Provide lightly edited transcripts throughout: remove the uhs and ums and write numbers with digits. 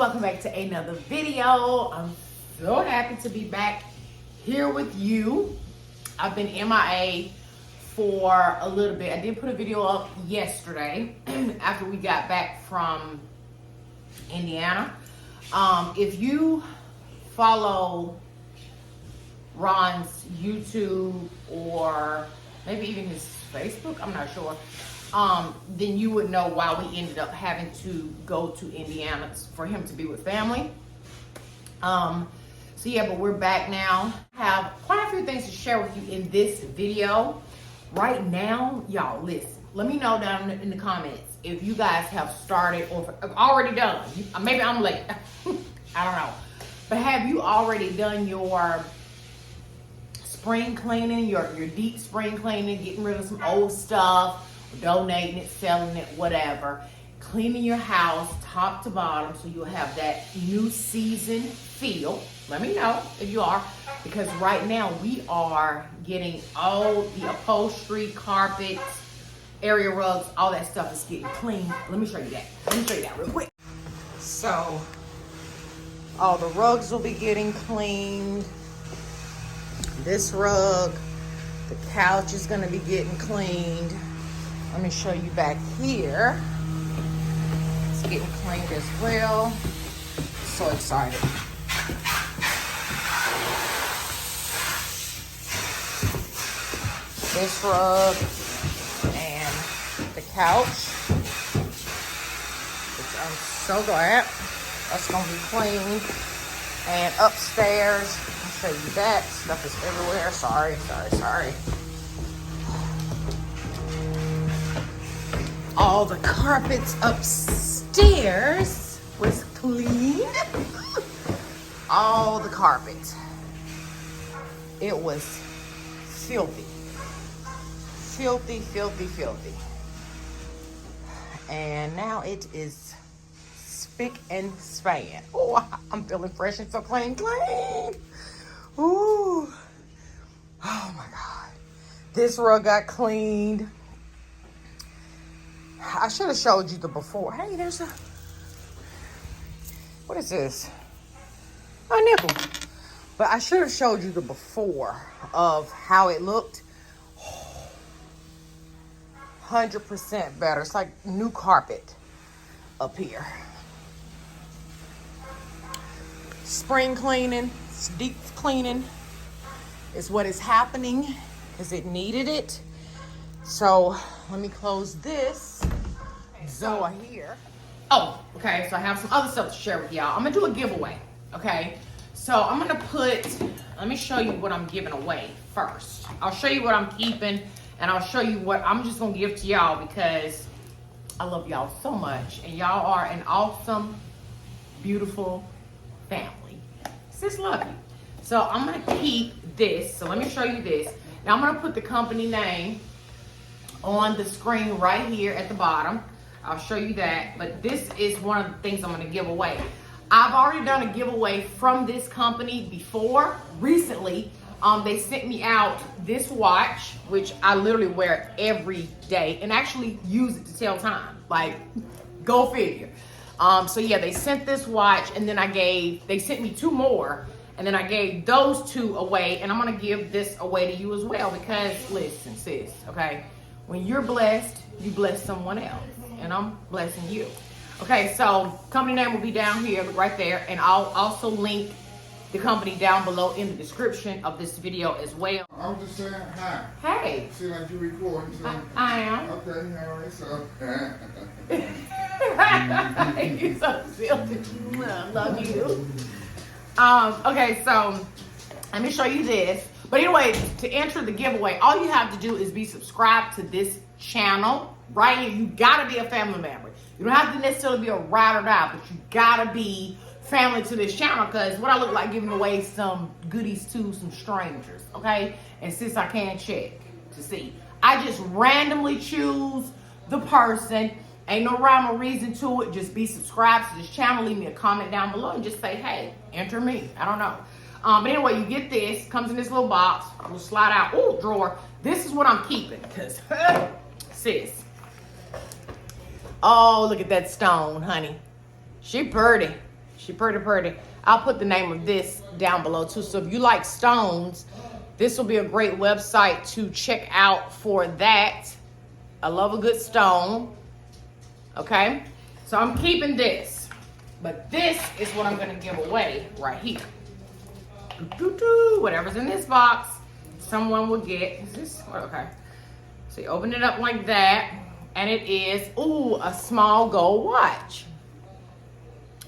welcome back to another video. I'm so happy to be back here with you. I've been MIA for a little bit. I did put a video up yesterday after we got back from Indiana. If you follow Ron's YouTube or maybe even his Facebook, I'm not sure, then you would know why we ended up having to go to Indiana for him to be with family. So yeah, but we're back now. I have quite a few things to share with you in this video. Right now, y'all, listen, let me know down in the comments if you guys have started or have already done. Maybe I'm late. I don't know. But have you already done your spring cleaning, your deep spring cleaning, getting rid of some old stuff, donating it, selling it, whatever, cleaning your house top to bottom so you'll have that new season feel? Let me know if you are, because right now we are getting all the upholstery, carpets, area rugs, all that stuff is getting cleaned. Let me show you that. Let me show you that real quick. So all the rugs will be getting cleaned. This rug, the couch is gonna be getting cleaned. Let me show you back here. It's getting cleaned as well. So excited. This rug and the couch, which I'm so glad that's gonna be cleaned. And upstairs, I'll show you that. Stuff is everywhere. Sorry. All the carpets upstairs was cleaned. All the carpet. It was filthy. Filthy. And now it is spick and span. Oh, I'm feeling fresh and so clean. Ooh. Oh my God. This rug got cleaned. I should have showed you the before. Hey, there's a, what is this? A nipple. But I should have showed you the before of how it looked. 100% better. It's like new carpet up here. Spring cleaning, deep cleaning is what is happening because it needed it. So let me close this door here. Oh, okay, so I have some other stuff to share with y'all. I'm gonna do a giveaway, okay? So I'm gonna let me show you what I'm giving away first. I'll show you what I'm keeping, and I'll show you what I'm just gonna give to y'all because I love y'all so much, and y'all are an awesome, beautiful family. Sis love you. So I'm gonna keep this. So let me show you this. Now I'm gonna put the company name on the screen right here at the bottom. I'll show you that, but this is one of the things I'm gonna give away. I've already done a giveaway from this company before, recently. They sent me out this watch, which I literally wear every day and actually use it to tell time. Like, go figure. So yeah, they sent this watch, and then they sent me two more, and then I gave those two away, and I'm gonna give this away to you as well because, listen, sis, okay? When you're blessed, you bless someone else, and I'm blessing you. Okay, so company name will be down here, right there, and I'll also link the company down below in the description of this video as well. I was just saying hi. Hey. See, like you recording. So. I am. Okay, all right, so. You're so silly. I love you. Okay, so let me show you this. But anyway, to enter the giveaway, all you have to do is be subscribed to this channel right here. You gotta be a family member. You don't have to necessarily be a ride or die, but you gotta be family to this channel because what I look like giving away some goodies to some strangers, okay? And since I can't check to see, I just randomly choose the person. Ain't no rhyme or reason to it. Just be subscribed to this channel. Leave me a comment down below and just say, hey, enter me. I don't know. But anyway, you get this. Comes in this little box. We'll slide out. Ooh, drawer. This is what I'm keeping because, sis. Oh, look at that stone, honey. She pretty. She pretty. I'll put the name of this down below too. So if you like stones, this will be a great website to check out for that. I love a good stone. Okay, so I'm keeping this, but this is what I'm gonna give away right here. Whatever's in this box, someone will get. Is this okay? So you open it up like that, and it is a small gold watch,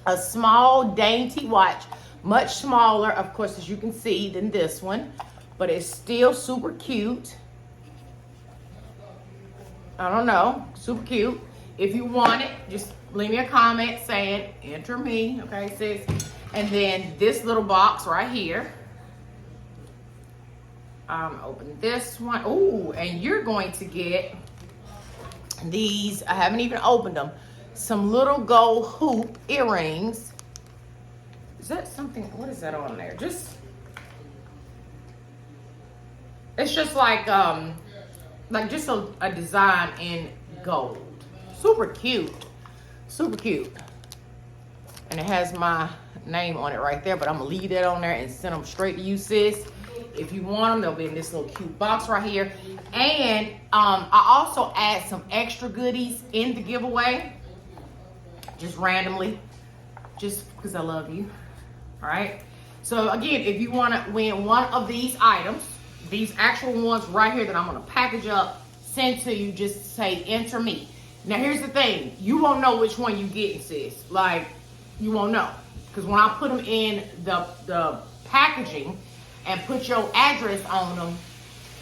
a small dainty watch, much smaller, of course, as you can see, than this one, but it's still super cute. I don't know, super cute. If you want it, just leave me a comment saying, enter me, okay, sis? And then this little box right here. Open this one. Oh, and you're going to get these, I haven't even opened them, some little gold hoop earrings. Is that something, what is that on there? It's just like just a design in gold. Super cute. And it has my name on it right there, but I'm gonna leave that on there and send them straight to you, sis. If you want them, they'll be in this little cute box right here. And I also add some extra goodies in the giveaway, just randomly, just because I love you. All right. So again, if you want to win one of these items, these actual ones right here that I'm gonna package up, send to you, just say enter me. Now here's the thing, you won't know which one you get, sis. Like, you won't know. Because when I put them in the packaging and put your address on them,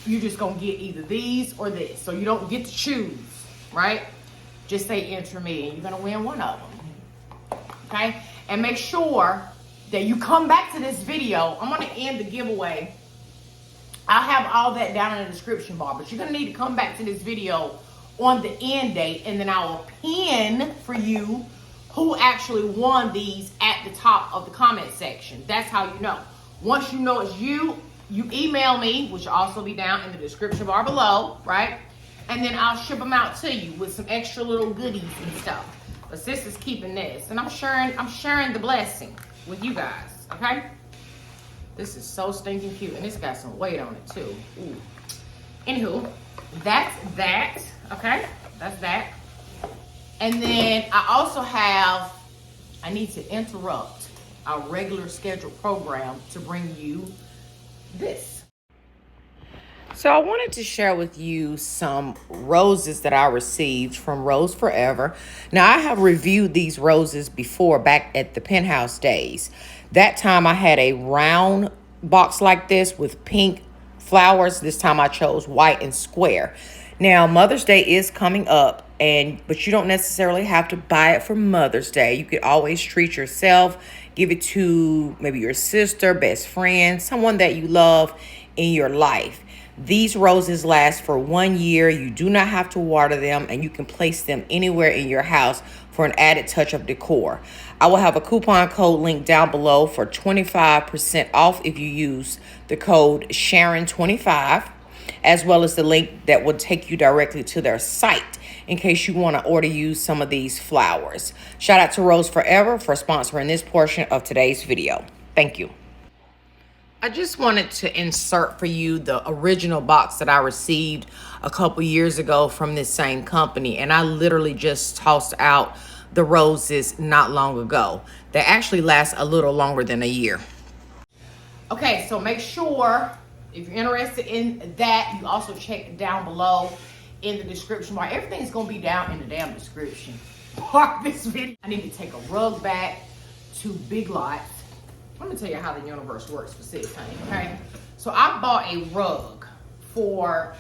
you just gonna get either these or this. So you don't get to choose, right? Just say enter me and you're gonna win one of them, okay? And make sure that you come back to this video. I'm gonna end the giveaway. I'll have all that down in the description bar, but you're gonna need to come back to this video on the end date, and then I will pin for you who actually won these at the top of the comment section. That's how you know. Once you know it's you email me, which will also be down in the description bar below, right? And then I'll ship them out to you with some extra little goodies and stuff. But sis is keeping this, and I'm sharing the blessing with you guys, okay? This is so stinking cute, and it's got some weight on it too. Ooh. Anywho, that's that. Okay, that's that. And then I also I need to interrupt our regular scheduled program to bring you this. So I wanted to share with you some roses that I received from Rose Forever. Now I have reviewed these roses before back at the Penthouse days. That time I had a round box like this with pink flowers. This time I chose white and square. Now, Mother's Day is coming up, but you don't necessarily have to buy it for Mother's Day. You could always treat yourself, give it to maybe your sister, best friend, someone that you love in your life. These roses last for 1 year. You do not have to water them, and you can place them anywhere in your house for an added touch of decor. I will have a coupon code linked down below for 25% off if you use the code Sharon25. As well as the link that will take you directly to their site in case you want to use some of these flowers. Shout out to Rose Forever for sponsoring this portion of today's video. Thank you. I just wanted to insert for you the original box that I received a couple years ago from this same company, and I literally just tossed out the roses not long ago. They actually last a little longer than a year. Okay, so make sure, if you're interested in that, you also check down below in the description bar. Everything's gonna be down in the damn description. Park this video. I need to take a rug back to Big Lots. Let me tell you how the universe works for sis, honey, okay? So I bought a rug for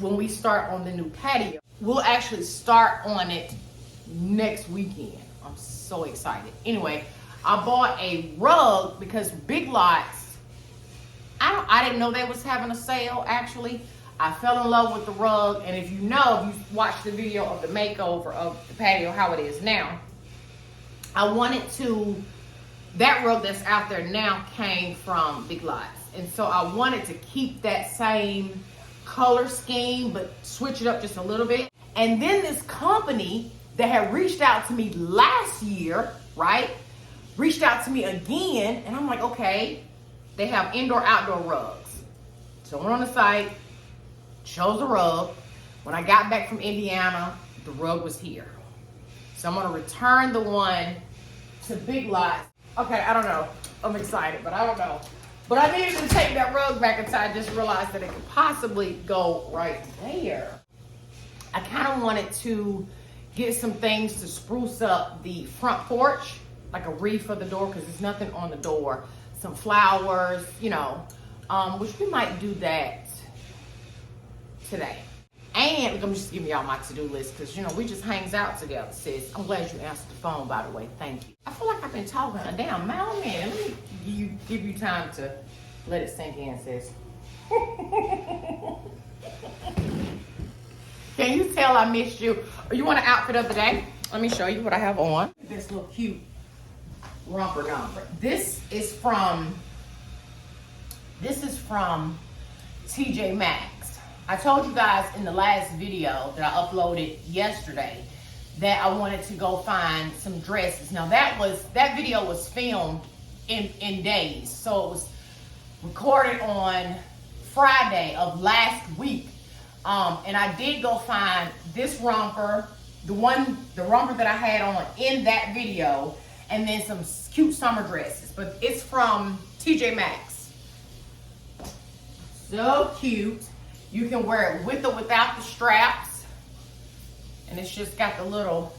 when we start on the new patio. We'll actually start on it next weekend. I'm so excited. Anyway, I bought a rug because Big Lots, I didn't know they was having a sale, actually. I fell in love with the rug, and if you watched the video of the makeover of the patio, how it is now, that rug that's out there now came from Big Lots. And so I wanted to keep that same color scheme, but switch it up just a little bit. And then this company that had reached out to me last year, right, reached out to me again, and I'm like, okay, they have indoor outdoor rugs. So I went on the site, chose a rug. When I got back from Indiana, the rug was here. So I'm gonna return the one to Big Lots. Okay, I don't know. I'm excited, but I don't know. But I needed to take that rug back until I just realized that it could possibly go right there. I kind of wanted to get some things to spruce up the front porch, like a wreath for the door, because there's nothing on the door. Some flowers, you know, which we might do that today. And I'm just giving y'all my to-do list because, you know, we just hangs out together, sis. I'm glad you answered the phone, by the way. Thank you. I feel like I've been talking a damn mile a minute. Let me give you time to let it sink in, sis. Can you tell I missed you? Or you want an outfit of the day? Let me show you what I have on. This little cute romper dumper. This is from TJ Maxx. I told you guys in the last video that I uploaded yesterday that I wanted to go find some dresses. Now that video was filmed in days. So it was recorded on Friday of last week. And I did go find this romper, the romper that I had on in that video, and then some cute summer dresses. But it's from TJ Maxx. So cute. You can wear it with or without the straps. And it's just got the little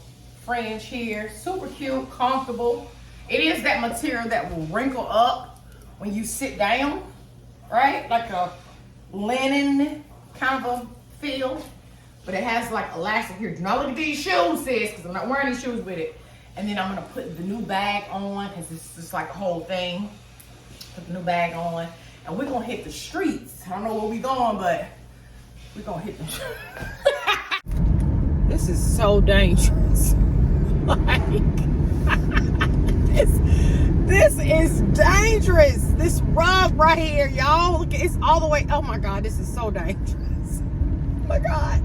fringe here. Super cute, comfortable. It is that material that will wrinkle up when you sit down, right? Like a linen kind of a feel. But it has like elastic here. Do not look at these shoes, sis, because I'm not wearing these shoes with it. And then I'm going to put the new bag on because it's just like a whole thing. Put the new bag on. And we're going to hit the streets. I don't know where we're going, but we're going to hit them. This is so dangerous. Like, this is dangerous. This rug right here, y'all. Look, it's all the way. Oh my God, this is so dangerous. Oh my God.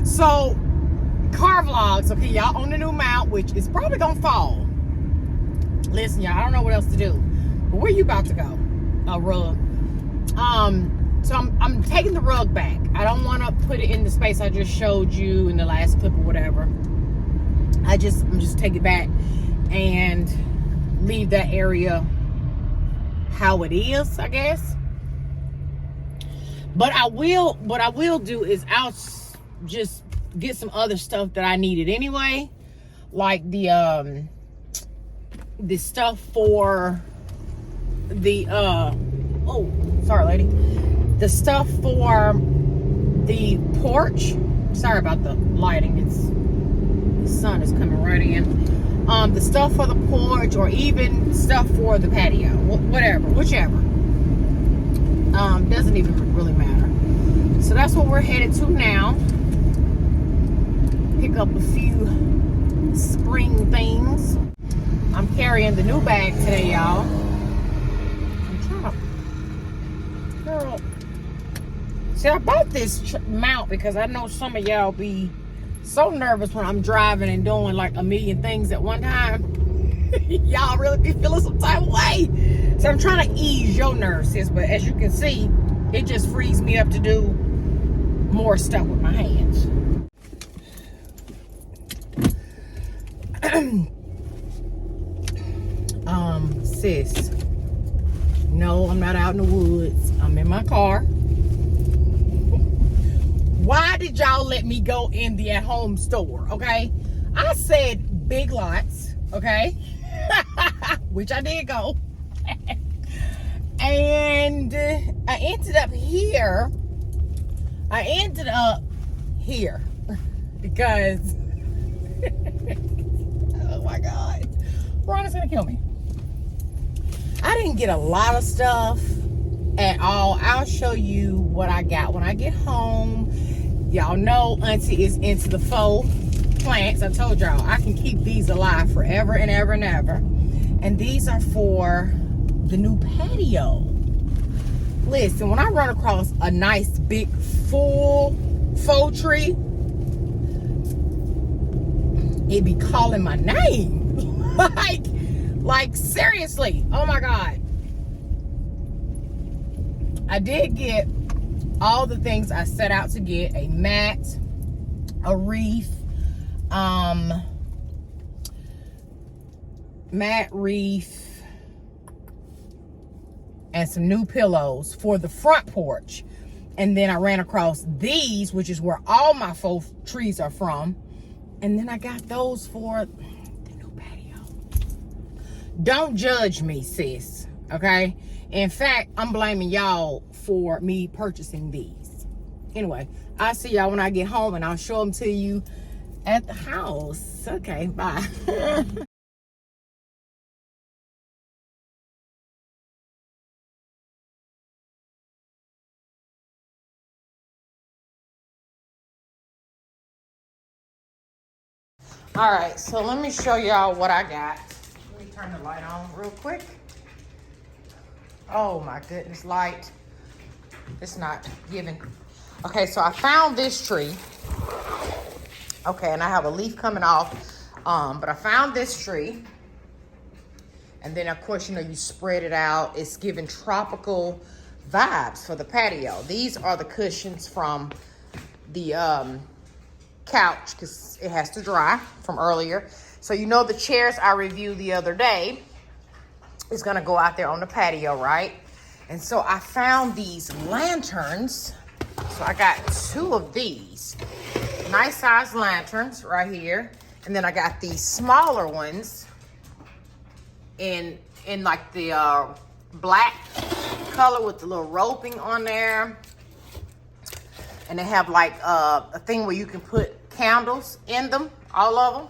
So, car vlogs, okay, y'all on the new mount, which is probably gonna fall. Listen, y'all, I don't know what else to do. But where you about to go? A rug. So I'm taking the rug back. I don't want to put it in the space I just showed you in the last clip or whatever. I'm just take it back and leave that area how it is, I guess. But what I will do is I'll just get some other stuff that I needed anyway, like the stuff for the oh, sorry lady, the stuff for the porch. Sorry about the lighting, the sun is coming right in. The stuff for the porch, or even stuff for the patio, whichever. Doesn't even really matter. So that's what we're headed to now. Pick up a few spring things. I'm carrying the new bag today, y'all. I'm trying to, girl. See, I bought this mount because I know some of y'all be so nervous when I'm driving and doing like a million things at one time. Y'all really be feeling some type of way. So I'm trying to ease your nerves, sis. But as you can see, it just frees me up to do more stuff with my hands. Sis, no, I'm not out in the woods. I'm in my car. Why did y'all let me go in the at-home store, okay? I said Big Lots, okay? Which I did go. And I ended up here. Because, oh my God, Ron is gonna kill me. I didn't get a lot of stuff at all. I'll show you what I got when I get home. Y'all know Auntie is into the faux plants. I told y'all I can keep these alive forever and ever and ever. And these are for the new patio. Listen, when I run across a nice big full faux tree, it be calling my name. like seriously. Oh my God. I did get all the things I set out to get: a mat, a wreath, mat, wreath, and some new pillows for the front porch. And then I ran across these, which is where all my faux trees are from. And then I got those for the new patio. Don't judge me, sis, okay? In fact, I'm blaming y'all for me purchasing these. Anyway, I'll see y'all when I get home, and I'll show them to you at the house. Okay, bye. All right, so let me show y'all what I got. Let me turn the light on real quick. Oh my goodness, light. It's not giving. Okay, so I found this tree. Okay, and I have a leaf coming off. But I found this tree. And then of course, you know, you spread it out. It's giving tropical vibes for the patio. These are the cushions from the couch, because it has to dry from earlier. So you know the chairs I reviewed the other day is gonna go out there on the patio, right? And so I found these lanterns. So I got 2 of these nice size lanterns right here, and then I got these smaller ones in like the black color with the little roping on there. And they have like a thing where you can put candles in them, all of them.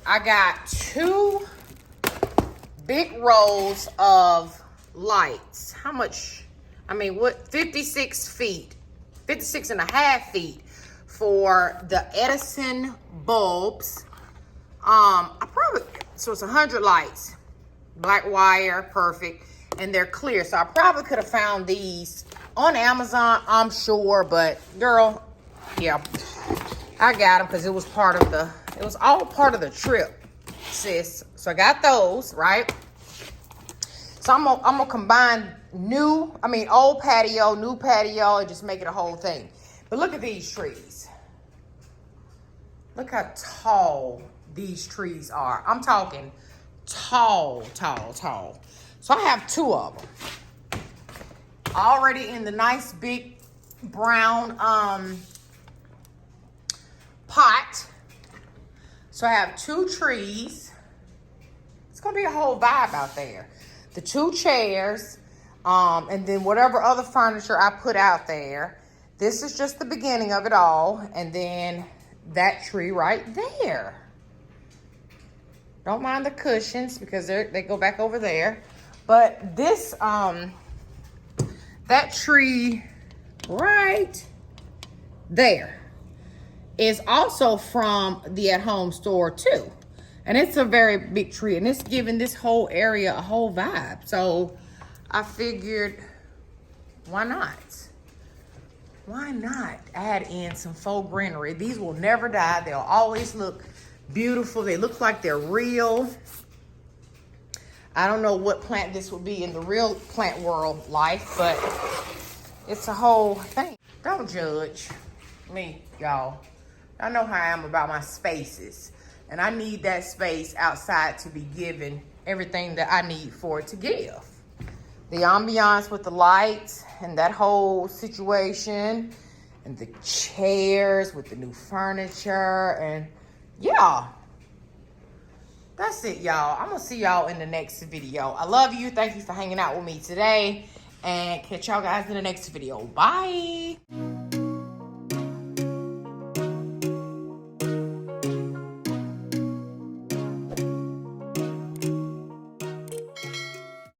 I got 2 big rolls of lights. How much? I mean, what? 56 feet, 56 and a half feet for the Edison bulbs. So it's 100 lights, black wire, perfect. And they're clear. So I probably could have found these on Amazon, I'm sure, but girl, yeah, I got them because it was all part of the trip, sis. So I got those, right? So I'm gonna combine old patio, new patio, and just make it a whole thing. But look at these trees. Look how tall these trees are. I'm talking tall, tall, tall. So I have 2 of them. Already in the nice big brown pot. So I have 2 trees. It's gonna be a whole vibe out there. The 2 chairs, and then whatever other furniture I put out there. This is just the beginning of it all. And then that tree right there. Don't mind the cushions because they go back over there. But this, that tree right there is also from the at-home store too. And it's a very big tree, and it's giving this whole area a whole vibe. So I figured, why not? Why not add in some faux greenery? These will never die. They'll always look beautiful. They look like they're real. I don't know what plant this will be in the real plant world life, but it's a whole thing. Don't judge me, y'all. I know how I am about my spaces. And I need that space outside to be given everything that I need for it to give. The ambiance with the lights and that whole situation, and the chairs with the new furniture, and yeah. That's it, y'all. I'm gonna see y'all in the next video. I love you. Thank you for hanging out with me today, and catch y'all guys in the next video. Bye.